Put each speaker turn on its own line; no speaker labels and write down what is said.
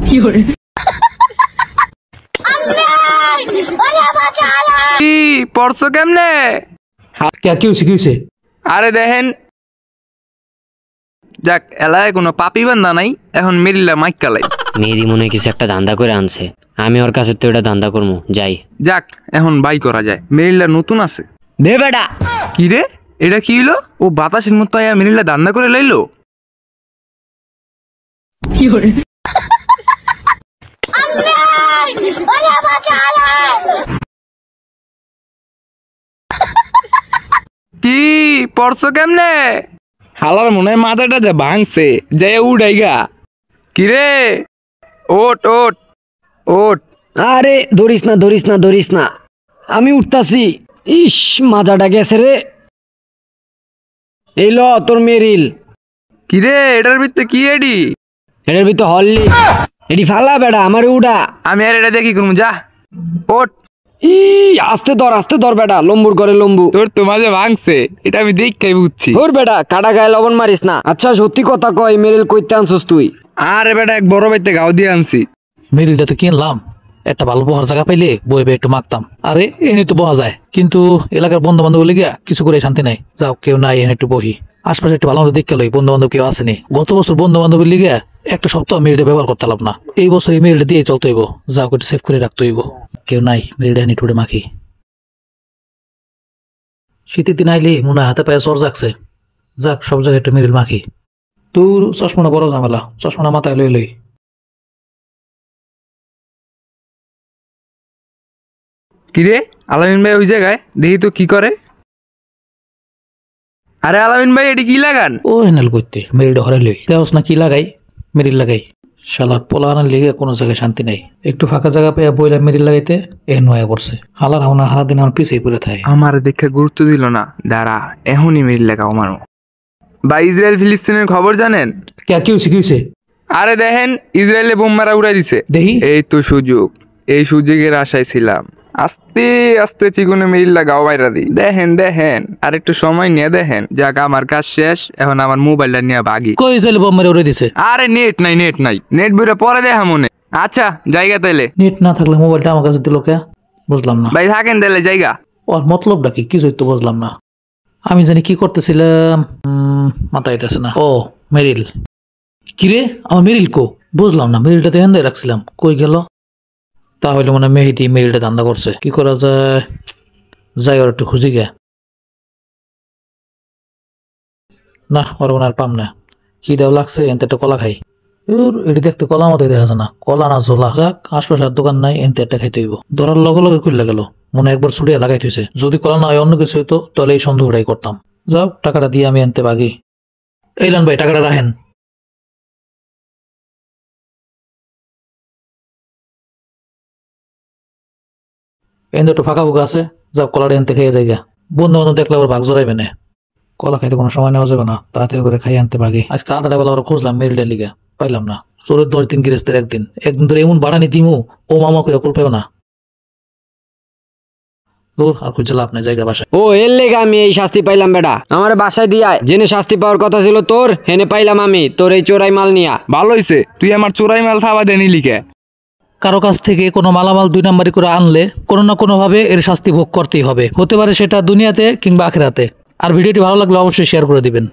কি পড়ছো কেমনে?
কি হইছে?
আরে দেখেন, যাক এলাকায় কোনো পাপি বান্ধা নাই, এখন মেরিলা মাইকালাই।
মেয়েদি মনে হয় কিছু একটা ধান্দা করে আনছে, আমি ওর কাছে তো এটা ধান্দা করবো, যাই।
যাক এখন বাই করা যায়। মেরিলা নতুন আছে
দে বেটা।
কি রে, এটা কি হইলো? ও বাতাসের মতো আয়া মেরিলা ধান্দা করে লাইলো। কি পড়ছো কেমনে? হালার মনে হয় মাথাটা যে ভাঙছে, যাই উড়াইগা। কিরে ওট ওট ওট।
আরে ধরিস না, আমি উঠতাছি। ইস মাজাটা গেছে রে। এই ল তোর মেরিল।
কিরে এটার ভিতরে কি এডি?
এটার ভিতর হললি এডি ফালা বেড়া, আমার উড়া।
আমি আর এটা দেখি করবো, যা ওট।
ই আস্তে ধর বেটা, লম্বুর করে লম্বু।
তোর তো মাঝে ভাঙছে, এটা আমি দেখাই বুঝছি।
ওর বেটা কাটা গায়ে লবণ মারিস না। আচ্ছা সত্যি কথা কয়, মেরিল কইতে আনছস তুই?
আরে বেটা এক বড় বাইতে গাও দিয়ে আনছি।
মেরিলটা তো কিনলাম, একটা ভালো বহার জায়গা পাইলে বইবে একটু মাখতাম। আরে এনে তো বহা যায়, কিন্তু এলাকার বন্ধু বান্ধব বলে গিয়া কিছু করে শান্তি নাই। যাও কেউ নাই, এনে একটু বহি। আশপাশে একটু ভালো মতো দেখতে লই, বন্ধু বান্ধব কেউ আসেনি। গত বছর বন্ধু বান্ধবের লিগে একটা সপ্তাহ মেরিলটা ব্যবহার করতে পারলাম না। এই বছর এই মেরিলটা দিয়ে চলতে হইব। যাও একটু সেভ করে রাখতে হইব। কেউ নাই, মেরিলটা এনে টুড়ে মাখি। শীতের দিন আইলে মনে হয় হাতে পায়ে চর যাচ্ছে। যাক সব জায়গায় একটু মেরিল মাখি। তোর চশমাটা বড় ঝামেলা, চশমাটা মাথায় লই লই।
কিরে আলামিন ভাই ওই জায়গায়, দেখি তো কি করে। আরে আলামিন ভাই এটি কি লাগান?
ও হ্যান্ডেল করতে মেরিলটা হরে লই। দেওস না কি লাগাই? মেরিল লাগাই। শালার পোলা আনার লেগে কোনো জায়গায় শান্তি নাই। একটু ফাঁকা জায়গা পেয়ে বইলা মেরিল লাগাইতে এ নয়া পড়ছে। হালার হাওনা হারা দিন আমার পিছিয়ে পড়ে থাকে।
আমার দেখে গুরুত্ব দিল না, দাঁড়া এখনই মেরিল লাগাও মারো। বা ইসরায়েল ফিলিস্তিনের খবর জানেন?
কি হইছে?
আরে দেখেন, ইসরায়েলে বোম মারা উড়াই দিছে।
দেখি।
এই তো সুযোগ, এই সুযোগের আশায় ছিলাম। আস্তে আস্তে চিকনে মেরিল লাগাও বাইরা দি। দেখেন আর একটু সময় নিয়ে দেখেন। যাক আমার কাজ শেষ, এখন আমার মোবাইলটা নিয়ে ভাগি।
কই যাইলে বোম মেরে উড়ে দিছে?
আরে নেট নাই, নেট বইরা পরে দেখা মনে। আচ্ছা জায়গা তাইলে।
নেট না থাকলে মোবাইলটা আমার কাছে দিল কে? বুঝলাম না
ভাই, থাকেন তাইলে জায়গা।
ওর মতলবটা কি কিছুই তো বুঝলাম না। আমি জানি কি করতেছিলাম, মাথায় আইতাছে না। ও মেরিল। কিরে আমার মেরিল কো? বুঝলাম না, মেরিলটা তো এখানে রাখছিলাম, কই গেল? তাহলে মনে হয় মেহেদি মেরিলটা ধান্দা করছে। কি করা যায়? যাই ওর একটু খুঁজি গে। না ওর আর পাম না। কি দেওয়া লাগছে, এনতে একটা কলা খাই। এটি দেখতে কলা মতো দেখা যায় না, কলা না ঝোলা। যাক আশপাশে আর দোকান নাই, এনতে একটা খাইতে হইব। ধরার লগে লগে খুললে গেল, মনে একবার ছুটিয়ে লাগাই থইছে। যদি কলা না হয় অন্য কিছু হইতো তাহলে এই সন্দেহটাই করতাম। যাও টাকাটা দিয়ে আমি এনতে বাগি। এই লান ভাই টাকাটা রাখেন। এনতে একটু ফাঁকা ফুকা আছে, যাও কলাটা এনতে খেয়ে যাই গা। বন্ধু বান্ধব দেখলে আবার ভাগ জড়াইবে না। কলা খাইতে কোনো সময় নেওয়া যাবে না, তাড়াতাড়ি করে খাই আনতে বাকি। আজকে আধা বেলা ওরা খুঁজলাম মেরিলটা লিগা, পাইলাম না। চোরের 10 দিন গিরেস্তের একদিন ধরে এমন বাড়ানি দিমু ও মামা করে কুল পাইব না। আর খুঁজে লাভ নাই, জায়গা বাসায়।
ও এর লেগে আমি এই শাস্তি পাইলাম বেটা। আমার বাসায় দিয়া জেনে শাস্তি পাওয়ার কথা ছিল তোর, হেনে পাইলাম আমি তোর এই চোরাই মাল নিয়া।
ভালো হইছে, তুই আমার চোরাই মাল থাবা দেনি লিখে।
কারো কাছ থেকে কোনো মালামাল 2 নাম্বারি করে আনলে কোনো না কোনো ভাবে এর শাস্তি ভোগ করতেই হবে, হতে পারে সেটা দুনিয়াতে কিংবা আখিরাতে। আর ভিডিওটি ভালো লাগলে অবশ্যই শেয়ার করে দিবেন।